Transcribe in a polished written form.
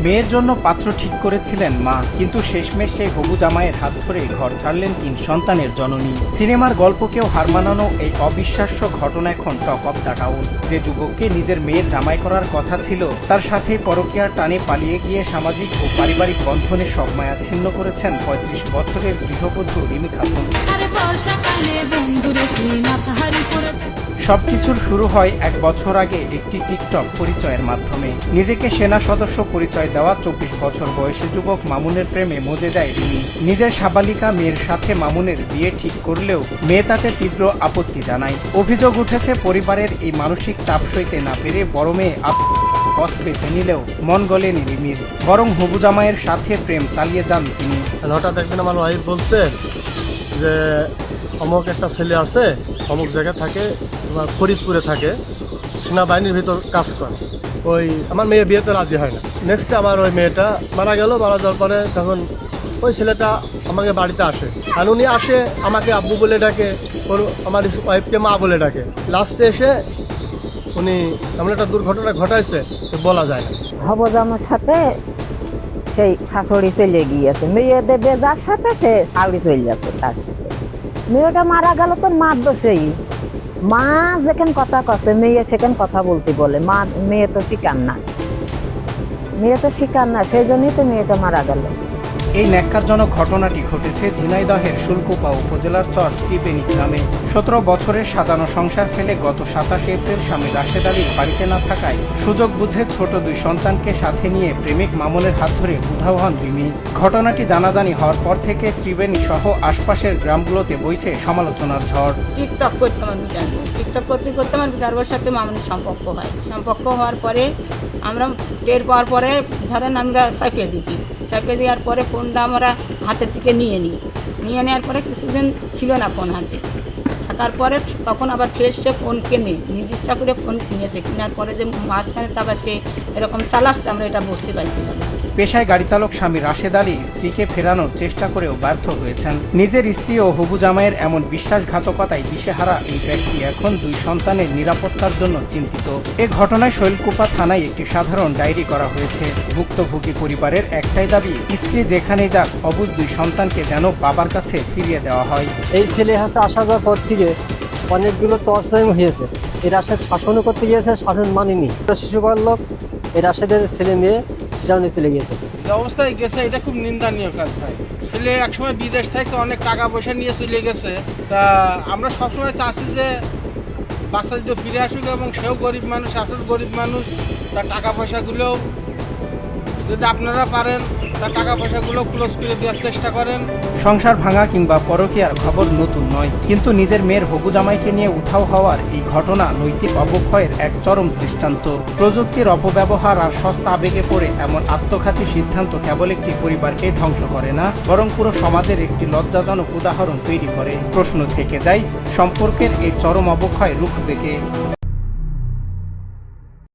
মেয়ের জন্য পাত্র ঠিক করেছিলেন মা, কিন্তু শেষমেশ সেই হবু জামাইয়ের হাত ধরে ঘর ছাড়লেন 3 সন্তানের জননী। সিনেমার গল্পকেও হার মানানো এই অবিশ্বাস্য ঘটনা এখন টক অব দ্য টাউন। যে যুবককে নিজের মেয়ের জামাই করার কথা ছিল, তার সাথে পরকীয়ার টানে পালিয়ে গিয়ে সামাজিক ও পারিবারিক বন্ধনে সব মায়া ছিন্ন করেছেন 35 বছরের গৃহবধূ রিমি খাতুন। সবকিছুর শুরু হয় 1 বছর আগে একটি টিকটক পরিচয়ের মাধ্যমে। নিজেকে সেনা সদস্য পরিচয় দেওয়া 24 বছর বয়সী যুবক মামুনের প্রেমে মজে যায় রিমি। নিজের সাবালিকা মেয়ের সাথে মামুনের বিয়ে ঠিক করলেও মেয়ে তাতে তীব্র আপত্তি জানায়। অভিযোগ উঠেছে পরিবারের এই মানসিক চাপ সইতে না পেরে বড় মেয়ে পথ বেছে নিলেও মন গলেনি রিমির, বরং হবু জামাইয়ের সাথে প্রেম চালিয়ে যান তিনি। হঠাৎ একদিন আমার ওয়াইফ বলছে যে অমুক একটা ছেলে আছে, অমুক জায়গায় থাকে, তোমার ফরিদপুরে থাকে, সেনাবাহিনীর ভিতর কাজ করে। ওই আমার মেয়ে বিয়েতে রাজি হয় না। নেক্সটে আবার ওই মেয়েটা মারা গেল। মারা যাওয়ার পরে তখন ওই ছেলেটা আমাকে বাড়িতে আসে, আর উনি আসে আমাকে আব্বু বলে ডাকে, ওর আমার ওয়াইফকে মা বলে ডাকে। লাস্টে এসে উনি এমন একটা দুর্ঘটনা ঘটাইছে বলা যায় না। হবজামার সাথে সেই শাশুড়ি চলে গিয়েছে, মেয়েদের বেজার সাথে সে শাশুড়ি চলে যাচ্ছে তার সাথে। মেয়েটা মারা গেল তো মার দোষেই। মা যেখানে কথা কছে মেয়ে সেখানে কথা বলতে বলে, মা মেয়ে তো শিকার না, মেয়ে তো শিকার না, সেই জন্যই তো মেয়েটা মারা গেল। এই ন্যাক্কারজনক ঘটনাটি ঘটেছে ঝিনাইদহের শুল্কুপা উপজেলার চর ত্রিবেণী গ্রামে। 17 বছরের সাজানো সংসার ফেলে গত 27 এপ্রিল স্বামী রাশেদ আলী বাড়িতে না থাকায় সুযোগ বুঝে ছোট 2 সন্তানকে সাথে নিয়ে প্রেমিক মামুনের হাত ধরে উধাও হন রিমি। ঘটনাটি জানাজানি হওয়ার পর থেকে ত্রিবেণী সহ আশপাশের গ্রামগুলোতে বইছে সমালোচনার ঝড়। টিকটক করতে আমার বিটার সাথে মামুনের সম্পর্ক হয়। সম্পর্ক হওয়ার পরে আমরা টের পাওয়ার পরে ধরেন আমরা চাপিয়ে দিচ্ছি, চাপিয়ে দেওয়ার পরে ফোনটা আমরা হাতের থেকে নিয়ে নেওয়ার পরে কিছুদিন ছিল না ফোন হাতে থাকার পরে তখন আবার ফের সে ফোন কেনে নিজ ইচ্ছা করে ফোন কিনেছে। কেনার পরে যে মাঝখানে আবার সে এরকম চালাচ্ছে আমরা এটা বুঝতে পারছিলাম না। পেশায় গাড়ি চালক স্বামী রাশেদ আলী স্ত্রীকে ফেরানোর চেষ্টা করেও ব্যর্থ হয়েছেন। নিজের স্ত্রী ও হবু জামাইয়ের এমন বিশ্বাসঘাতকতায় দিশেহারা এই ব্যক্তি এখন 2 সন্তানের নিরাপত্তার জন্য চিন্তিত। এ ঘটনায় শৈলকুপা থানায় একটি সাধারণ ডায়েরি করা হয়েছে। ভুক্তভোগী পরিবারের একটাই দাবি, স্ত্রী যেখানে যাক অবুঝ 2 সন্তানকে যেন বাবার কাছে ফিরিয়ে দেওয়া হয়। এই ছেলে হাসে আসা যাওয়ার পর থেকে অনেকগুলো টর্চারিং হয়েছে। এই রাশেদ শাসনও করতে গিয়েছে, শাসন মানেনি। শিশুপাল লোক এই রাশেদের ছেলে মেয়ে সেটাও নিয়ে চলে গিয়েছে। যে অবস্থায় গেছে এটা খুব নিন্দনীয় কাজ ভাই। ছেলে একসময় বিদেশ থেকে অনেক টাকা পয়সা নিয়ে চলে গেছে। তা আমরা সবসময় চাচ্ছি যে বাচ্চা যদি ফিরে আসুক, এবং সেও গরিব মানুষ, আসল গরিব মানুষ, তার টাকা পয়সাগুলোও যদি আপনারা পারেন তার টাকা পয়সাগুলো ক্লোজ করে দেওয়ার চেষ্টা করেন। সংসার ভাঙা কিংবা পরকীয়ার খবর নতুন নয়, কিন্তু নিজের মেয়ের হবু জামাইকে নিয়ে উধাও হওয়ার এই ঘটনা নৈতিক অবক্ষয়ের এক চরম দৃষ্টান্ত। প্রযুক্তির অপব্যবহার আর সস্তা আবেগে পড়ে এমন আত্মঘাতী সিদ্ধান্ত কেবল একটি পরিবারকে ধ্বংস করে না, বরং পুরো সমাজের একটি লজ্জাজনক উদাহরণ তৈরি করে। প্রশ্ন থেকে যায়, সম্পর্কের এই চরম অবক্ষয় রুখবে কে?